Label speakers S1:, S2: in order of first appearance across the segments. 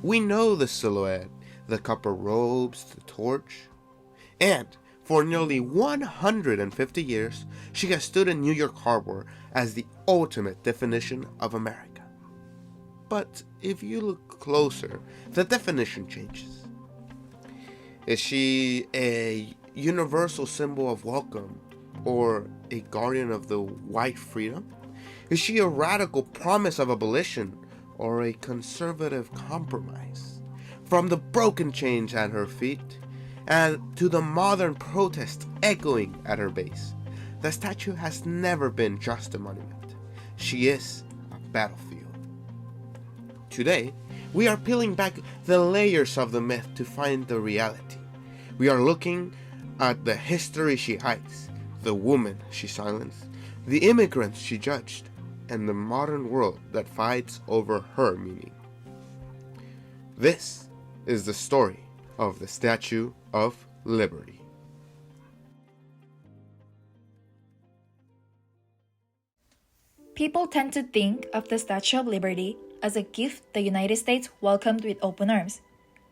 S1: We know the silhouette, the copper robes, the torch. And for nearly 150 years, she has stood in New York Harbor as the ultimate definition of America. But if you look closer, the definition changes. Is she a universal symbol of welcome or a guardian of the white freedom? Is she a radical promise of abolition or a conservative compromise? From the broken chains at her feet and to the modern protest echoing at her base, the statue has never been just a monument. She is a battlefield. Today, we are peeling back the layers of the myth to find the reality. We are looking at the history she hides, the woman she silenced, the immigrants she judged, and the modern world that fights over her meaning. This is the story of the Statue of Liberty.
S2: People tend to think of the Statue of Liberty as a gift the United States welcomed with open arms.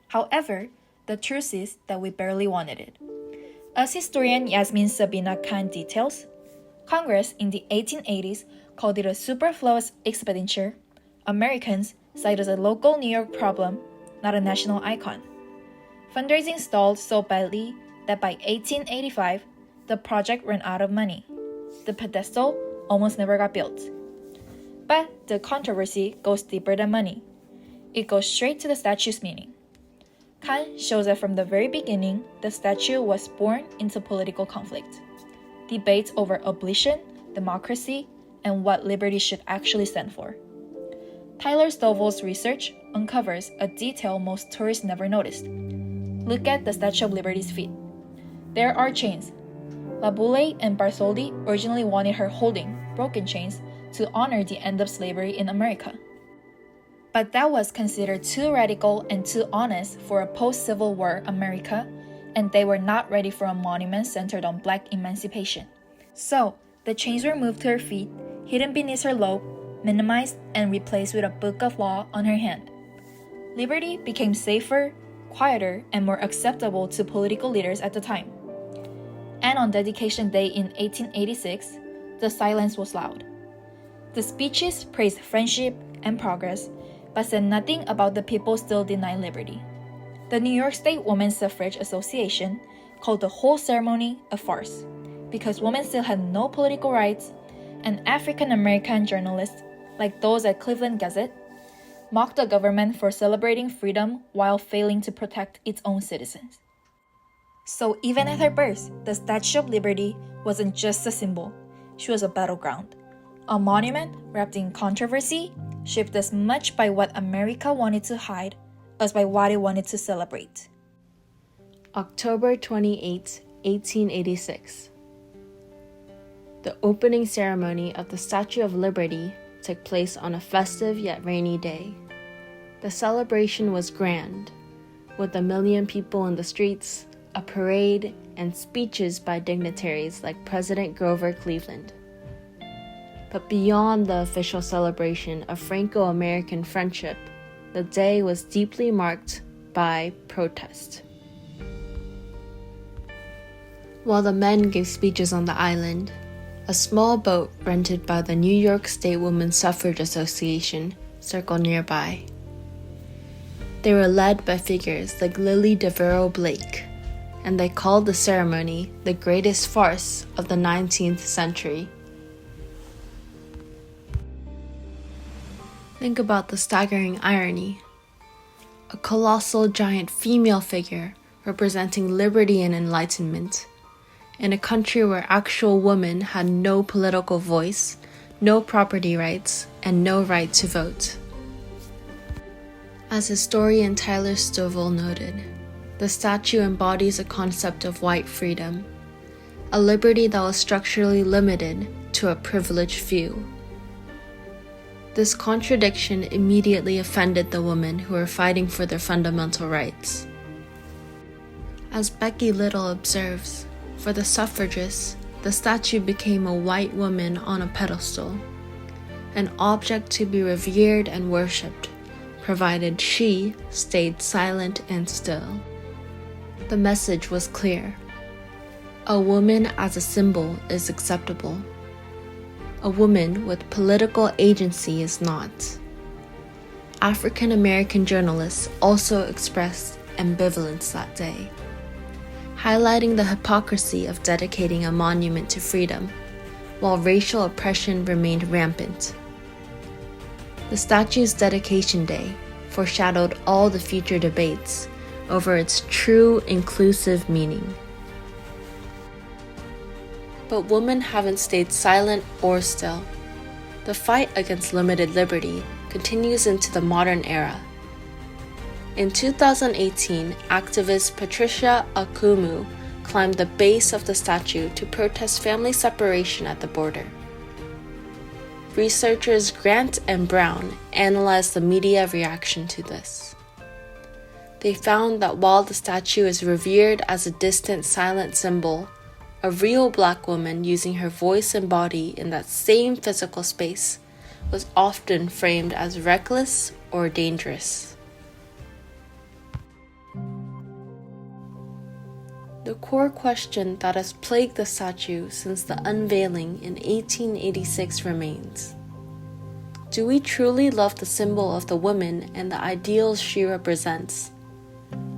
S2: However, the truth is that we barely wanted it. As historian Yasmin Sabina Khan details, Congress in the 1880s called it a superfluous expenditure. Americans saw it as a local New York problem, not a national icon. Fundraising stalled so badly that by 1885, the project ran out of money. The pedestal almost never got built. But the controversy goes deeper than money. It goes straight to the statue's meaning. Khan shows that from the very beginning, the statue was born into political conflict. Debates over abolition, democracy, and what liberty should actually stand for. Tyler Stovall's research uncovers a detail most tourists never noticed. Look at the Statue of Liberty's feet. There are chains. La Boule and Bartholdi originally wanted her holding broken chains to honor the end of slavery in America. But that was considered too radical and too honest for a post-Civil War America, and they were not ready for a monument centered on Black emancipation. So, the chains were moved to her feet, hidden beneath her lobe, minimized, and replaced with a book of law on her hand. Liberty became safer, quieter, and more acceptable to political leaders at the time. And on Dedication Day in 1886, the silence was loud. The speeches praised friendship and progress, but said nothing about the people still denying liberty. The New York State Women's Suffrage Association called the whole ceremony a farce, because women still had no political rights, and African American journalists, like those at Cleveland Gazette, mocked the government for celebrating freedom while failing to protect its own citizens. So even at her birth, the Statue of Liberty wasn't just a symbol, she was a battleground. A monument wrapped in controversy, shaped as much by what America wanted to hide as by what it wanted to celebrate.
S3: October 28, 1886. The opening ceremony of the Statue of Liberty took place on a festive yet rainy day. The celebration was grand, with 1 million people in the streets, a parade, and speeches by dignitaries like President Grover Cleveland. But beyond the official celebration of Franco-American friendship, the day was deeply marked by protest. While the men gave speeches on the island, a small boat rented by the New York State Women's Suffrage Association circled nearby. They were led by figures like Lily DeVero Blake, and they called the ceremony the greatest farce of the 19th century. Think about the staggering irony. A colossal giant female figure representing liberty and enlightenment, in a country where actual women had no political voice, no property rights, and no right to vote. As historian Tyler Stovall noted, the statue embodies a concept of white freedom, a liberty that was structurally limited to a privileged few. This contradiction immediately offended the women who were fighting for their fundamental rights. As Becky Little observes, for the suffragists, the statue became a white woman on a pedestal, an object to be revered and worshipped, provided she stayed silent and still. The message was clear. A woman as a symbol is acceptable. A woman with political agency is not. African American journalists also expressed ambivalence that day, highlighting the hypocrisy of dedicating a monument to freedom, while racial oppression remained rampant. The statue's dedication day foreshadowed all the future debates over its true inclusive meaning. But women haven't stayed silent or still. The fight against limited liberty continues into the modern era. In 2018, activist Patricia Akumu climbed the base of the statue to protest family separation at the border. Researchers Grant and Brown analyzed the media reaction to this. They found that while the statue is revered as a distant, silent symbol, a real Black woman using her voice and body in that same physical space was often framed as reckless or dangerous. The core question that has plagued the statue since the unveiling in 1886 remains. Do we truly love the symbol of the woman and the ideals she represents?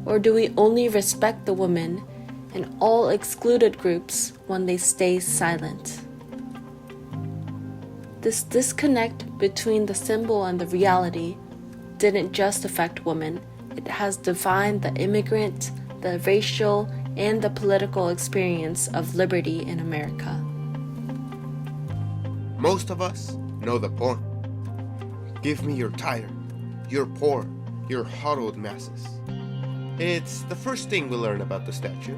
S3: Or do we only respect the woman and all excluded groups when they stay silent? This disconnect between the symbol and the reality didn't just affect women, it has defined the immigrant, the racial, and the political experience of liberty in America.
S1: Most of us know the poem. Give me your tired, your poor, your huddled masses. It's the first thing we learn about the statue.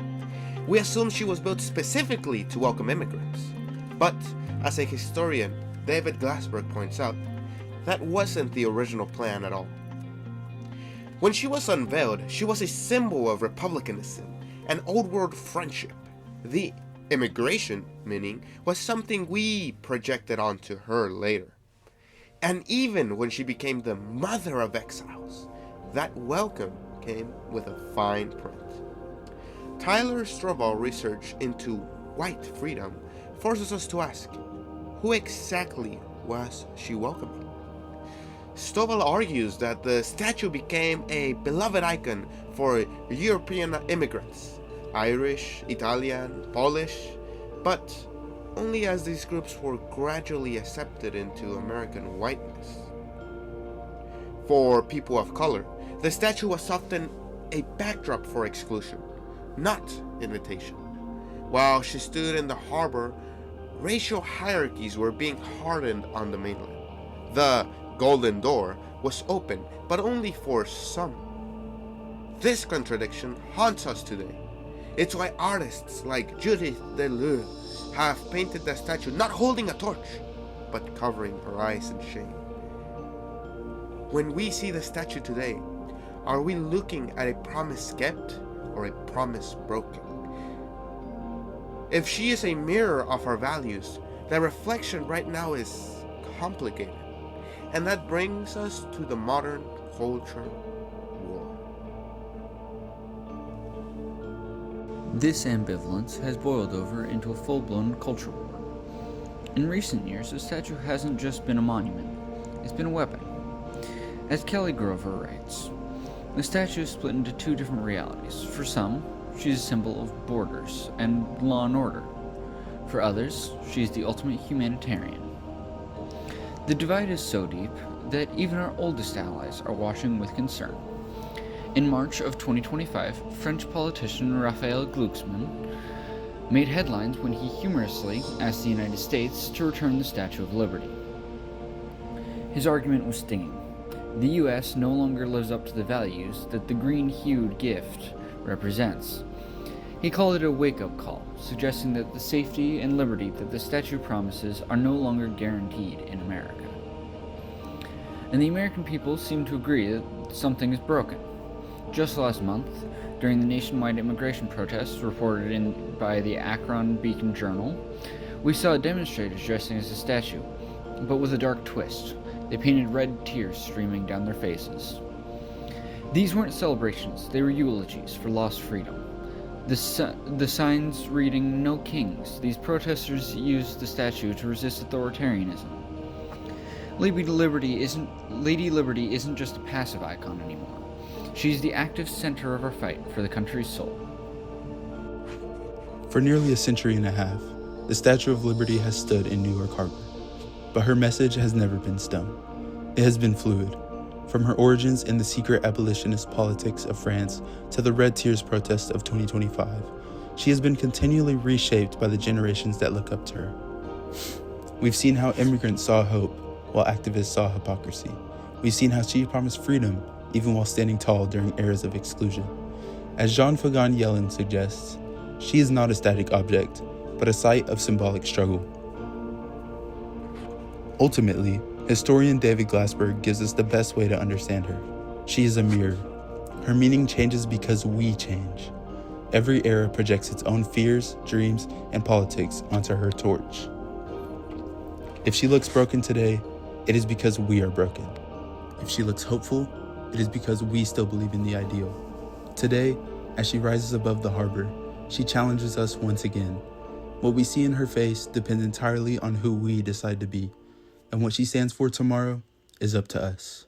S1: We assume she was built specifically to welcome immigrants. But, as a historian, David Glassberg points out, that wasn't the original plan at all. When she was unveiled, she was a symbol of republicanism and old world friendship. The immigration meaning was something we projected onto her later. And even when she became the mother of exiles, that welcome came with a fine print. Tyler Stovall research into white freedom forces us to ask, who exactly was she welcoming? Stovall argues that the statue became a beloved icon for European immigrants, Irish, Italian, Polish, but only as these groups were gradually accepted into American whiteness. For people of color, the statue was often a backdrop for exclusion, not invitation. While she stood in the harbor, racial hierarchies were being hardened on the mainland. The Golden Door was open, but only for some. This contradiction haunts us today. It's why artists like Judith Deleu have painted the statue not holding a torch, but covering her eyes in shame. When we see the statue today, are we looking at a promise kept or a promise broken? If she is a mirror of our values, the reflection right now is complicated. And that brings us to the modern culture war.
S4: This ambivalence has boiled over into a full-blown culture war. In recent years, the statue hasn't just been a monument, it's been a weapon. As Kelly Grover writes, the statue is split into two different realities. For some, she's a symbol of borders and law and order. For others, she's the ultimate humanitarian. The divide is so deep that even our oldest allies are watching with concern. In March of 2025, French politician Raphael Glucksmann made headlines when he humorously asked the United States to return the Statue of Liberty. His argument was stinging. The US no longer lives up to the values that the green-hued gift represents. He called it a wake-up call, suggesting that the safety and liberty that the statue promises are no longer guaranteed in America. And the American people seem to agree that something is broken. Just last month, during the nationwide immigration protests reported in by the Akron Beacon Journal, we saw demonstrators dressing as a statue, but with a dark twist, They painted red tears streaming down their faces. These weren't celebrations, they were eulogies for lost freedom. The signs reading "No Kings," these protesters used the statue to resist authoritarianism. Lady Liberty isn't just a passive icon anymore. She's the active center of our fight for the country's soul.
S5: For nearly a century and a half, the Statue of Liberty has stood in New York Harbor. But her message has never been stone. It has been fluid. From her origins in the secret abolitionist politics of France to the Red Tears protest of 2025, she has been continually reshaped by the generations that look up to her. We've seen how immigrants saw hope while activists saw hypocrisy. We've seen how she promised freedom even while standing tall during eras of exclusion. As Jean Fagan Yellen suggests, she is not a static object, but a site of symbolic struggle. Ultimately, historian David Glassberg gives us the best way to understand her. She is a mirror. Her meaning changes because we change. Every era projects its own fears, dreams, and politics onto her torch. If she looks broken today, it is because we are broken. If she looks hopeful, it is because we still believe in the ideal. Today, as she rises above the harbor, she challenges us once again. What we see in her face depends entirely on who we decide to be, and what she stands for tomorrow is up to us.